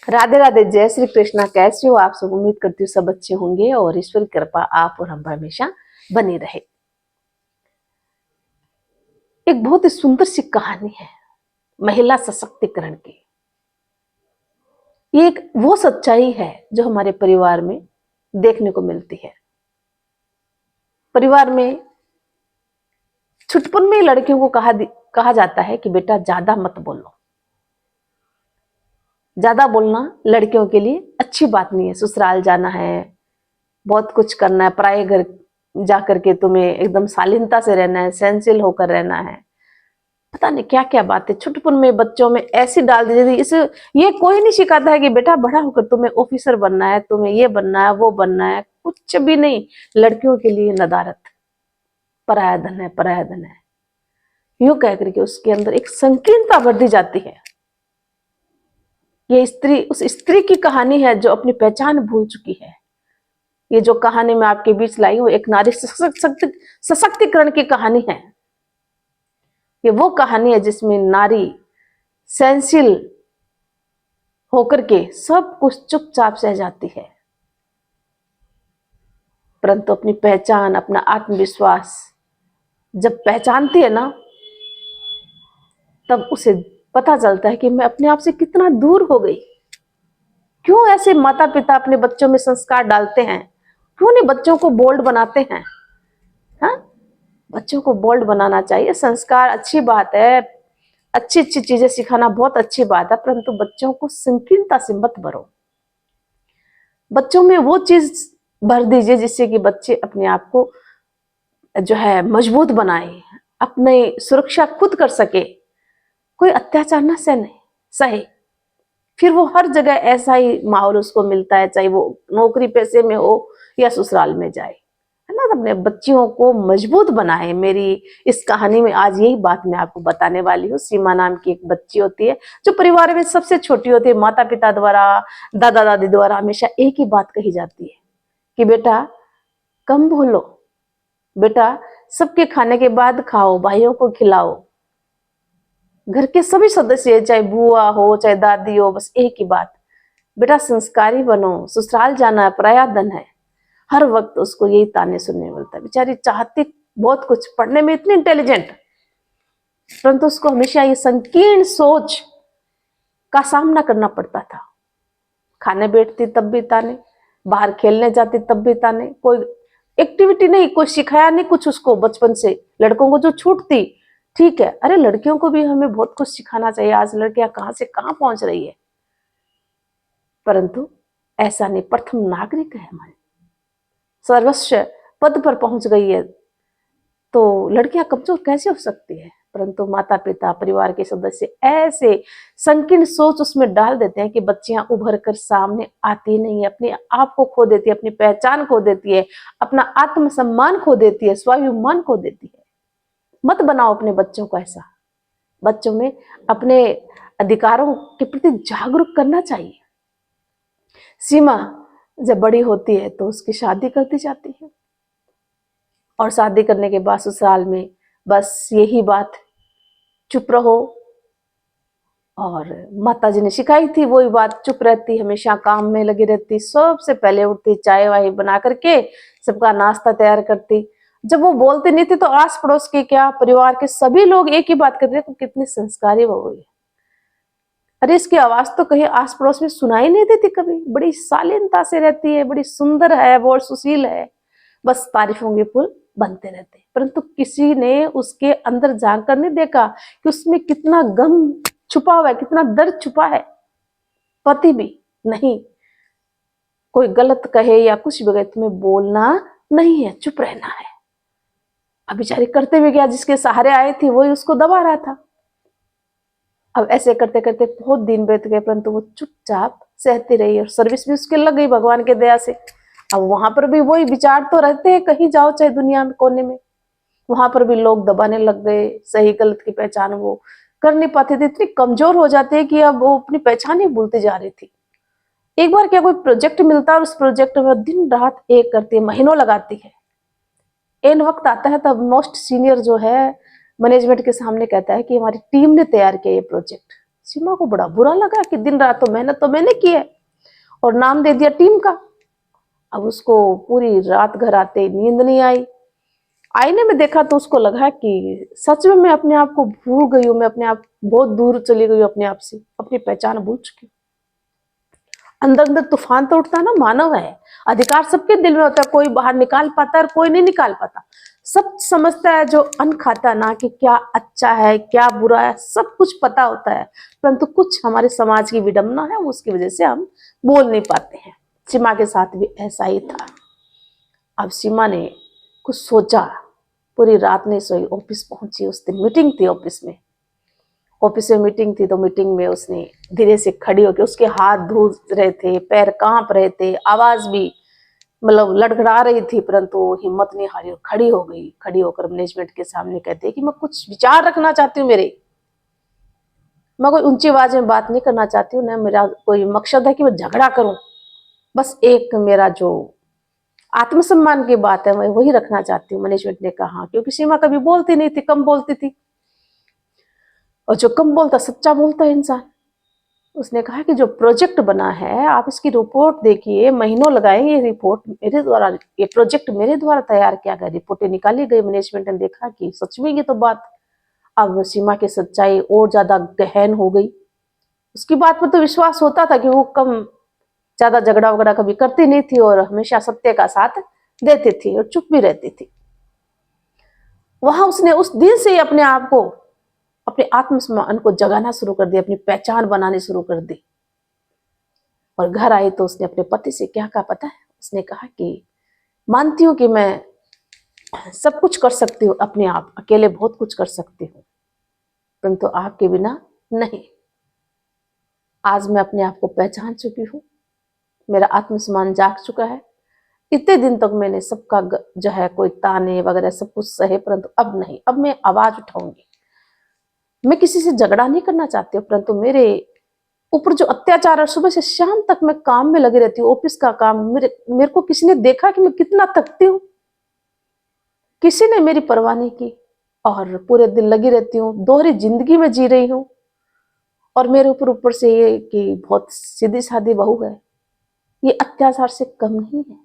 राधे राधे, जय श्री कृष्णा। कैसे हो आप सब? उम्मीद करती हूँ सब अच्छे होंगे और ईश्वर की कृपा आप और हम पर हमेशा बनी रहे। एक बहुत ही सुंदर सी कहानी है महिला सशक्तिकरण की। ये एक वो सच्चाई है जो हमारे परिवार में देखने को मिलती है। परिवार में छुटपुन में लड़कियों को कहा जाता है कि बेटा ज्यादा मत बोलो। ज्यादा बोलना लड़कियों के लिए अच्छी बात नहीं है। ससुराल जाना है, बहुत कुछ करना है, पराये घर जाकर के तुम्हें एकदम शालीनता से रहना है, सहनशील होकर रहना है। पता नहीं क्या क्या बातें छुटपुन में बच्चों में ऐसी डाल दी जाती। इस ये कोई नहीं सिखाता है कि बेटा बड़ा होकर तुम्हें ऑफिसर बनना है, तुम्हें ये बनना है, वो बनना है। कुछ भी नहीं। लड़कियों के लिए नदारत, पराया धन है, पराया धन है, यूं कह करके उसके अंदर एक संकीर्णता बढ़ दी जाती है। ये स्त्री उस स्त्री की कहानी है जो अपनी पहचान भूल चुकी है। ये जो कहानी मैं आपके बीच लाई हूं, एक नारी सशक्तिकरण की कहानी है। ये वो कहानी है जिसमें नारी सहनशील होकर के सब कुछ चुपचाप सह जाती है, परंतु अपनी पहचान, अपना आत्मविश्वास जब पहचानती है ना, तब उसे पता चलता है कि मैं अपने आप से कितना दूर हो गई। क्यों ऐसे माता पिता अपने बच्चों में संस्कार डालते हैं? क्यों नहीं बच्चों को बोल्ड बनाते हैं? हाँ, बच्चों को बोल्ड बनाना चाहिए। संस्कार अच्छी बात है, अच्छी अच्छी चीजें सिखाना बहुत अच्छी बात है, परंतु बच्चों को संकीर्णता से मत भरो। बच्चों में वो चीज भर दीजिए जिससे कि बच्चे अपने आप को जो है मजबूत बनाए, अपनी सुरक्षा खुद कर सके, कोई अत्याचार ना सहे। फिर वो हर जगह ऐसा ही माहौल उसको मिलता है, चाहे वो नौकरी पैसे में हो या ससुराल में जाए, है ना। अपने बच्चियों को मजबूत बनाए। मेरी इस कहानी में आज यही बात मैं आपको बताने वाली हूँ। सीमा नाम की एक बच्ची होती है जो परिवार में सबसे छोटी होती है। माता पिता द्वारा, दादा दादी द्वारा हमेशा एक ही बात कही जाती है कि बेटा कम बोलो, बेटा सबके खाने के बाद खाओ, भाइयों को खिलाओ। घर के सभी सदस्य, चाहे बुआ हो चाहे दादी हो, बस एक ही बात, बेटा संस्कारी बनो, ससुराल जाना है, पराया धन है। हर वक्त उसको यही ताने सुनने मिलता है। बेचारी चाहती बहुत कुछ, पढ़ने में इतनी इंटेलिजेंट, परंतु उसको हमेशा ये संकीर्ण सोच का सामना करना पड़ता था। खाने बैठती तब भी ताने, बाहर खेलने जाती तब भी ताने, कोई एक्टिविटी नहीं, कोई सिखाया नहीं कुछ उसको बचपन से। लड़कों को जो छूट थी, ठीक है, अरे लड़कियों को भी हमें बहुत कुछ सिखाना चाहिए। आज लड़कियां कहां से कहां पहुंच रही है, परंतु ऐसा नहीं। प्रथम नागरिक है, हमारे सर्वोच्च पद पर पहुंच गई है, तो लड़कियां कमजोर कैसे हो सकती है? परंतु माता पिता, परिवार के सदस्य ऐसे संकीर्ण सोच उसमें डाल देते हैं कि बच्चियां उभर कर सामने आती नहीं है, अपने आप को खो देती है, अपनी पहचान खो देती है, अपना आत्मसम्मान खो देती है, स्वाभिमान खो देती है। मत बनाओ अपने बच्चों को ऐसा। बच्चों में अपने अधिकारों के प्रति जागरूक करना चाहिए। सीमा जब बड़ी होती है तो उसकी शादी कर दी जाती है, और शादी करने के बाद ससुराल में बस यही बात, चुप रहो। और माता जी ने सिखाई थी वही बात, चुप रहती, हमेशा काम में लगी रहती, सबसे पहले उठती, चाय वाय बना करके सबका नाश्ता तैयार करती। जब वो बोलते नहीं थे तो आस पड़ोस के क्या, परिवार के सभी लोग एक ही बात करते थे, कितनी संस्कारी वो हुई। अरे इसकी आवाज तो कहीं आस पड़ोस में सुनाई नहीं देती कभी, बड़ी शालीनता से रहती है, बड़ी सुंदर है, बहुत सुशील है। बस तारीफों के पुल बनते रहते, परंतु किसी ने उसके अंदर झांक कर नहीं देखा कि उसमें कितना गम छुपा हुआ है, कितना दर्द छुपा है। पति भी नहीं, कोई गलत कहे या कुछ भी कहे, तुम्हें बोलना नहीं है, चुप रहना है। अब बेचारी करते भी गया, जिसके सहारे आए थी वही उसको दबा रहा था। अब ऐसे करते करते बहुत दिन बीत गए, परंतु वो चुपचाप सहती रही और सर्विस भी उसके लग गई भगवान के दया से। अब वहां पर भी वही विचार तो रहते हैं, कहीं जाओ चाहे दुनिया में कोने में, वहां पर भी लोग दबाने लग गए। सही गलत की पहचान वो कर नहीं पाते थे, इतनी कमजोर हो जाते हैं कि अब वो अपनी पहचान ही भूलती जा रही थी। एक बार क्या, कोई प्रोजेक्ट मिलता है और उस प्रोजेक्ट में दिन रात एक करती है, महीनों लगाती है। एन वक्त आता है तब मोस्ट सीनियर जो है मैनेजमेंट के सामने कहता है कि हमारी टीम ने तैयार किया ये प्रोजेक्ट, सीमा को बड़ा बुरा लगा कि दिन रात तो मेहनत तो मैंने की है और नाम दे दिया टीम का। अब उसको पूरी रात घर आते नींद नहीं आई। आईने में देखा तो उसको लगा कि सच में मैं अपने आप को भूल गई हूँ, मैं अपने आप बहुत दूर चली गई हूँ अपने आप से, अपनी पहचान भूल चुकी हूँ। अंदर अंदर तूफान तो उठता ना, मानव है, अधिकार सबके दिल में होता है, कोई बाहर निकाल पाता है और कोई नहीं निकाल पाता। सब समझता है जो अन्न खाता ना कि क्या अच्छा है क्या बुरा है, सब कुछ पता होता है, परंतु कुछ हमारे समाज की विडंबना है, उसकी वजह से हम बोल नहीं पाते हैं। सीमा के साथ भी ऐसा ही था। अब सीमा ने कुछ सोचा, पूरी रात नहीं सोई, ऑफिस पहुंची। उस दिन मीटिंग थी ऑफिस में, मीटिंग थी, तो मीटिंग में उसने धीरे से खड़ी होकर, उसके हाथ धूल रहे थे, पैर कांप रहे थे, आवाज भी मतलब लड़खड़ा रही थी, परंतु हिम्मत नहीं हारी और खड़ी हो गई। खड़ी होकर मैनेजमेंट के सामने कहती है कि मैं कुछ विचार रखना चाहती हूँ, मैं कोई ऊंची आवाज में बात नहीं करना चाहती हूँ, ना मेरा कोई मकसद है कि मैं झगड़ा करूं, बस एक मेरा जो आत्मसम्मान की बात है मैं वही रखना चाहती हूँ। मैनेजमेंट ने कहा, क्योंकि सीमा कभी बोलती नहीं थी, कम बोलती थी, और जो कम बोलता सच्चा बोलता है इंसान। उसने कहा कि जो प्रोजेक्ट बना है आप इसकी रिपोर्ट देखिए, महीनों लगाएंगे, ये रिपोर्ट मेरे द्वारा, ये प्रोजेक्ट मेरे द्वारा तैयार किया गया। रिपोर्टें निकाली गई, मैनेजमेंट ने देखा कि सच में ये तो बात। अब सीमा की सच्चाई और ज्यादा गहन हो गई। उसकी बात पर तो विश्वास होता था कि वो कम ज्यादा झगड़ा वगड़ा कभी करती नहीं थी और हमेशा सत्य का साथ देती थी और चुप भी रहती थी। वहां उसने उस दिन से ही अपने आप को, अपने आत्मसम्मान को जगाना शुरू कर दिया, अपनी पहचान बनानी शुरू कर दी। और घर आई तो उसने अपने पति से क्या कहा पता है? उसने कहा कि मानती हूं कि मैं सब कुछ कर सकती हूँ, अपने आप अकेले बहुत कुछ कर सकती हूँ, परंतु आपके बिना नहीं। आज मैं अपने आप को पहचान चुकी हूँ, मेरा आत्मसम्मान जाग चुका है। इतने दिन तक मैंने सबका जो है कोई ताने वगैरह सब कुछ सहे, परंतु अब नहीं, अब मैं आवाज उठाऊंगी। मैं किसी से झगड़ा नहीं करना चाहती हूँ, परंतु मेरे ऊपर जो अत्याचार है, सुबह से शाम तक मैं काम में लगी रहती हूँ, ऑफिस का काम, मेरे को किसी ने देखा कि मैं कितना थकती हूँ, किसी ने मेरी परवाह नहीं की, और पूरे दिन लगी रहती हूँ, दोहरी जिंदगी में जी रही हूँ। और मेरे ऊपर से ये कि बहुत सीधी सादी बहू है, ये अत्याचार से कम नहीं है।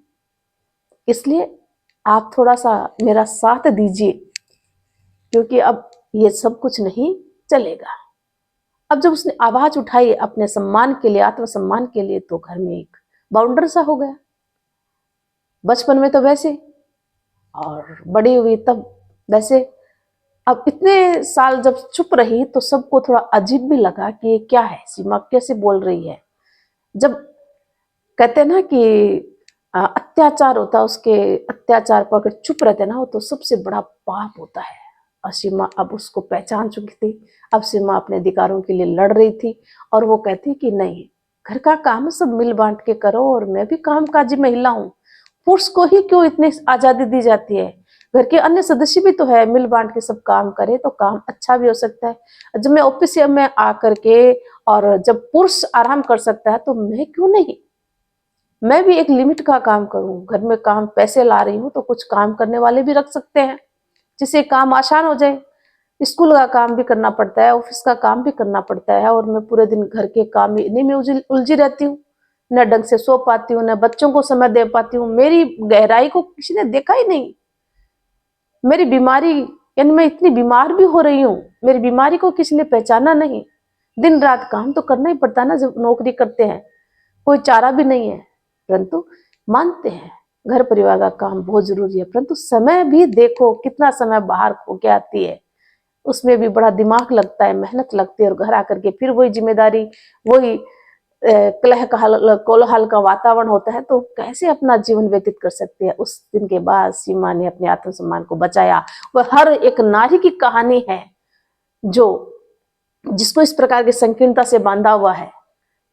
इसलिए आप थोड़ा सा मेरा साथ दीजिए, क्योंकि अब ये सब कुछ नहीं चलेगा। अब जब उसने आवाज उठाई अपने सम्मान के लिए, आत्मसम्मान के लिए, तो घर में एक बाउंडर सा हो गया। बचपन में तो वैसे, और बड़ी हुई तब वैसे। अब इतने साल जब चुप रही तो सबको थोड़ा अजीब भी लगा कि ये क्या है, सीमा कैसे बोल रही है। जब कहते ना कि अत्याचार होता है, उसके अत्याचार पर अगर चुप रहते ना तो सबसे बड़ा पाप होता है। और सीमा अब उसको पहचान चुकी थी। अब सीमा अपने अधिकारों के लिए लड़ रही थी, और वो कहती कि नहीं, घर का काम सब मिल बांट के करो, और मैं भी कामकाजी महिला हूँ, पुरुष को ही क्यों इतनी आजादी दी जाती है, घर के अन्य सदस्य भी तो है, मिल बांट के सब काम करे तो काम अच्छा भी हो सकता है। जब मैं ऑफिस में आकर के, और जब पुरुष आराम कर सकता है तो मैं क्यों नहीं, मैं भी एक लिमिट का काम करूं। घर में काम पैसे ला रही हूं तो कुछ काम करने वाले भी रख सकते हैं, जिससे काम आसान हो जाए। स्कूल का काम भी करना पड़ता है, ऑफिस का काम भी करना पड़ता है, और मैं पूरे दिन घर के काम में इन्हीं में उलझी रहती हूँ, न ढंग से सो पाती हूँ, न बच्चों को समय दे पाती हूँ। मेरी गहराई को किसी ने देखा ही नहीं, मेरी बीमारी, यानी मैं इतनी बीमार भी हो रही हूँ, मेरी बीमारी को किसी ने पहचाना नहीं। दिन रात काम तो करना ही पड़ता है ना, जब नौकरी करते हैं, कोई चारा भी नहीं है। परंतु मानते हैं घर परिवार का काम बहुत जरूरी है, परंतु समय भी देखो कितना समय बाहर हो के आती है, उसमें भी बड़ा दिमाग लगता है, मेहनत लगती है, और घर आकर के फिर वही जिम्मेदारी, वही कोलाहल का वातावरण होता है, तो कैसे अपना जीवन व्यतीत कर सकते हैं। उस दिन के बाद सीमा ने अपने आत्मसम्मान को बचाया। वह हर एक नारी की कहानी है जो, जिसको इस प्रकार की संकीर्णता से बांधा हुआ है,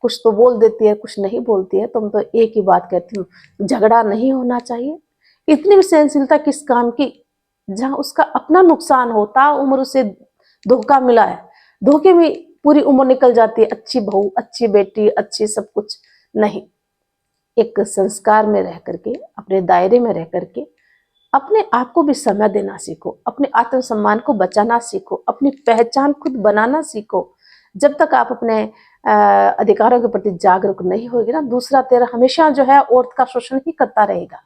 कुछ तो बोल देती है, कुछ नहीं बोलती है। तुम तो एक ही बात कहती हूँ, झगड़ा नहीं होना चाहिए। इतनी भी सहनशीलता किस काम की, जहां उसका अपना नुकसान होता, उम्र उसे धोखा मिला है, धोखे में पूरी उम्र निकल जाती है, अच्छी बहू, अच्छी बेटी, अच्छी सब कुछ नहीं। एक संस्कार में रह करके, अपने दायरे में रह करके अपने आप को भी समय देना सीखो, अपने आत्मसम्मान को बचाना सीखो, अपनी पहचान खुद बनाना सीखो। जब तक आप अपने अधिकारों के प्रति जागरूक नहीं होगी ना, दूसरा तेरा हमेशा जो है औरत का शोषण ही करता रहेगा।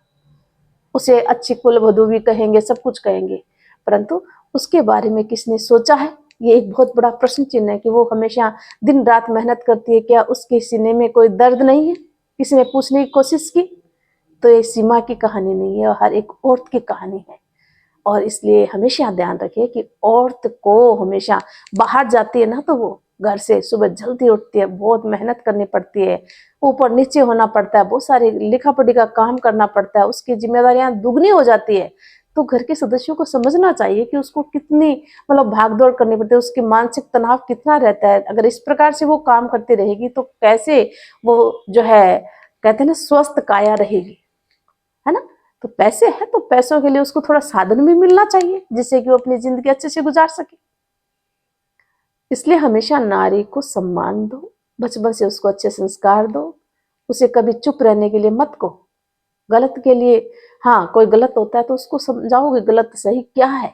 उसे अच्छी कुलवधू भी कहेंगे, सब कुछ कहेंगे, परंतु उसके बारे में किसने सोचा है? ये एक बहुत बड़ा प्रश्न चिन्ह है कि वो हमेशा दिन रात मेहनत करती है, क्या उसके सीने में कोई दर्द नहीं है? किसी ने पूछने की कोशिश की? तो ये सीमा की कहानी नहीं है, हर एक औरत की कहानी है। और इसलिए हमेशा ध्यान रखिए कि औरत को हमेशा बाहर जाती है ना, तो वो घर से सुबह जल्दी उठती है, बहुत मेहनत करनी पड़ती है, ऊपर नीचे होना पड़ता है, बहुत सारी लिखा पढ़ी का काम करना पड़ता है, उसकी जिम्मेदारियां दुगनी हो जाती है। तो घर के सदस्यों को समझना चाहिए कि उसको कितनी मतलब भागदौड़ करनी पड़ती है, उसकी मानसिक तनाव कितना रहता है। अगर इस प्रकार से वो काम करती रहेगी तो कैसे वो जो है, कहते हैं ना, स्वस्थ काया रहेगी, है ना। तो पैसे है तो पैसों के लिए उसको थोड़ा साधन भी मिलना चाहिए, जिससे कि वो अपनी जिंदगी अच्छे से गुजार सके। इसलिए हमेशा नारी को सम्मान दो, बचपन से उसको अच्छे संस्कार दो, उसे कभी चुप रहने के लिए मत कहो। गलत के लिए, हाँ कोई गलत होता है तो उसको समझाओगे गलत सही क्या है,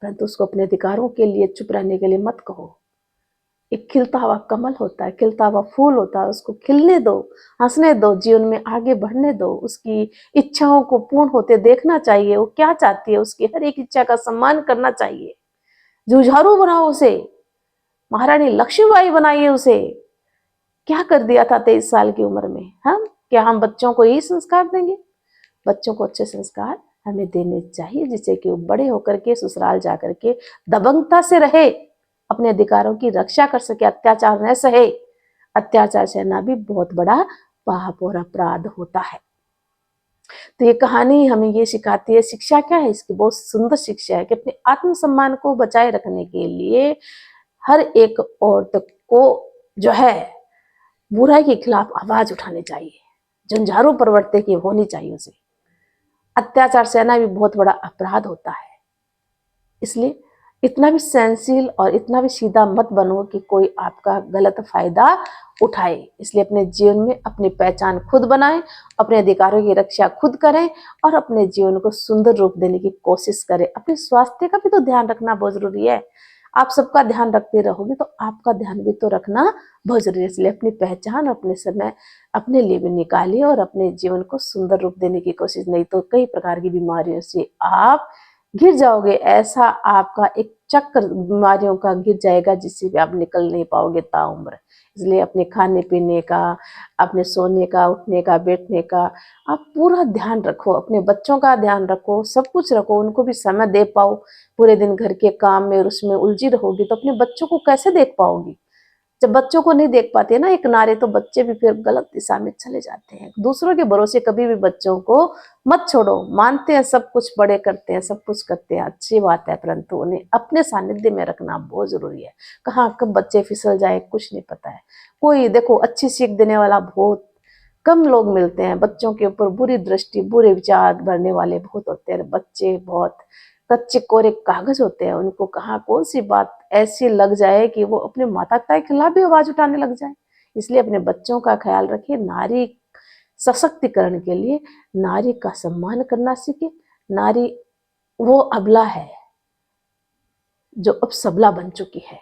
परंतु उसको अपने अधिकारों के लिए चुप रहने के लिए मत कहो। एक खिलता हुआ कमल होता है, खिलता हुआ फूल होता है, उसको खिलने दो, हंसने दो, जीवन में आगे बढ़ने दो, उसकी इच्छाओं को पूर्ण होते देखना चाहिए। वो क्या चाहती है, उसकी हर एक इच्छा का सम्मान करना चाहिए। जुझारू बनाओ उसे, महारानी लक्ष्मीबाई बनाइए उसे। क्या कर दिया था 23 साल की उम्र में हम? क्या हम बच्चों को यही संस्कार देंगे? बच्चों को अच्छे संस्कार हमें देने चाहिए, जिससे कि वो बड़े होकर के ससुराल जाकर के दबंगता से रहे, अपने अधिकारों की रक्षा कर सके, अत्याचार न सहे। अत्याचार सहना भी बहुत बड़ा पाप और अपराध होता है। तो ये कहानी हमें ये सिखाती है, शिक्षा क्या है इसकी? बहुत सुंदर शिक्षा है कि अपने आत्मसम्मान को बचाए रखने के लिए हर एक औरत को जो है बुराई के खिलाफ आवाज उठानी चाहिए, झंझारू प्रवृत्ति की होनी चाहिए उसे। अत्याचार सहना भी बहुत बड़ा अपराध होता है। इसलिए इतना भी सहनशील और इतना भी सीधा मत बनो कि कोई आपका गलत फायदा उठाए। इसलिए अपने जीवन में अपनी पहचान खुद बनाएं, अपने अधिकारों की रक्षा खुद करें और अपने जीवन को सुंदर रूप देने की कोशिश करें। अपने स्वास्थ्य का भी तो ध्यान रखना बहुत जरूरी है। आप सबका ध्यान रखते रहोगे तो आपका ध्यान भी तो रखना बहुत जरूरी है। इसलिए अपनी पहचान, अपने समय अपने लिए भी निकालिए और अपने जीवन को सुंदर रूप देने की कोशिश, नहीं तो कई प्रकार की बीमारियों से आप गिर जाओगे। ऐसा आपका एक चक्कर बीमारियों का गिर जाएगा जिससे भी आप निकल नहीं पाओगे ताउम्र। इसलिए अपने खाने पीने का, अपने सोने का, उठने का, बैठने का आप पूरा ध्यान रखो। अपने बच्चों का ध्यान रखो, सब कुछ रखो, उनको भी समय दे पाओ। पूरे दिन घर के काम में और उसमें उलझी रहोगी तो अपने बच्चों को कैसे देख पाओगी? जब बच्चों को नहीं देख पाते ना एक नारी, तो बच्चे भी फिर गलत दिशा में चले जाते हैं। दूसरों के भरोसे कभी भी बच्चों को मत छोड़ो। मानते हैं सब कुछ, बड़े करते हैं, सब कुछ करते हैं, अच्छी बात है, परंतु उन्हें अपने सानिध्य में रखना बहुत जरूरी है। कहाँ कब बच्चे फिसल जाए कुछ नहीं पता है। कोई देखो अच्छी सीख देने वाला बहुत कम लोग मिलते हैं। बच्चों के ऊपर बुरी दृष्टि, बुरे विचार भरने वाले बहुत होते हैं। बच्चे बहुत कच्चे कोरे कागज होते हैं, उनको कहाँ कौन सी बात ऐसी लग जाए कि वो अपने माता पिता के खिलाफ भी आवाज उठाने लग जाए। इसलिए अपने बच्चों का ख्याल रखिए। नारी सशक्तिकरण के लिए नारी का सम्मान करना सीखे। नारी वो अबला है जो अब सबला बन चुकी है।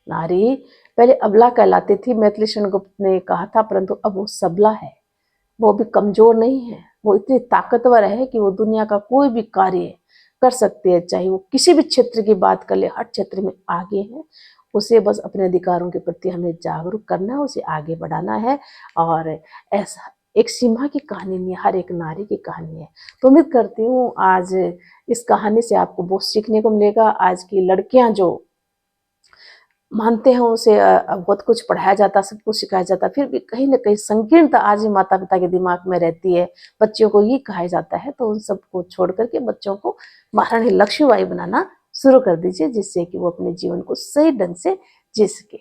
नारी पहले अबला कहलाती थी, मैथिली शरण गुप्त ने कहा था, परंतु अब वो सबला है। वो भी कमजोर नहीं है, वो इतनी ताकतवर है कि वो दुनिया का कोई भी कार्य कर सकती है। चाहे वो किसी भी क्षेत्र की बात कर ले, हर क्षेत्र में आगे है। उसे बस अपने अधिकारों के प्रति हमें जागरूक करना है, उसे आगे बढ़ाना है। और ऐसा एक सीमा की कहानी नहीं है, हर एक नारी की कहानी है। तो उम्मीद करती हूँ आज इस कहानी से आपको बहुत सीखने को मिलेगा। आज की लड़कियां जो मानते हैं उसे बहुत कुछ पढ़ाया जाता, सब कुछ सिखाया जाता, फिर भी कहीं ना कहीं संकीर्णता आज भी माता पिता के दिमाग में रहती है। बच्चों को ये कहा जाता है, तो उन सबको छोड़ करके बच्चों को महारानी लक्ष्मीबाई बनाना शुरू कर दीजिए, जिससे कि वो अपने जीवन को सही ढंग से जी सके।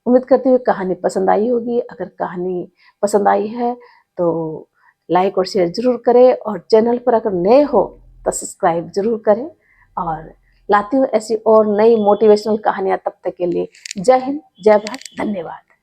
उम्मीद करती हूँ कहानी पसंद आई होगी। अगर कहानी पसंद आई है तो लाइक और शेयर जरूर करें, और चैनल पर अगर नए हो तो सब्सक्राइब जरूर करें। और लाती हूँ ऐसी और नई मोटिवेशनल कहानियां, तब तक के लिए जय हिंद, जय भारत, धन्यवाद।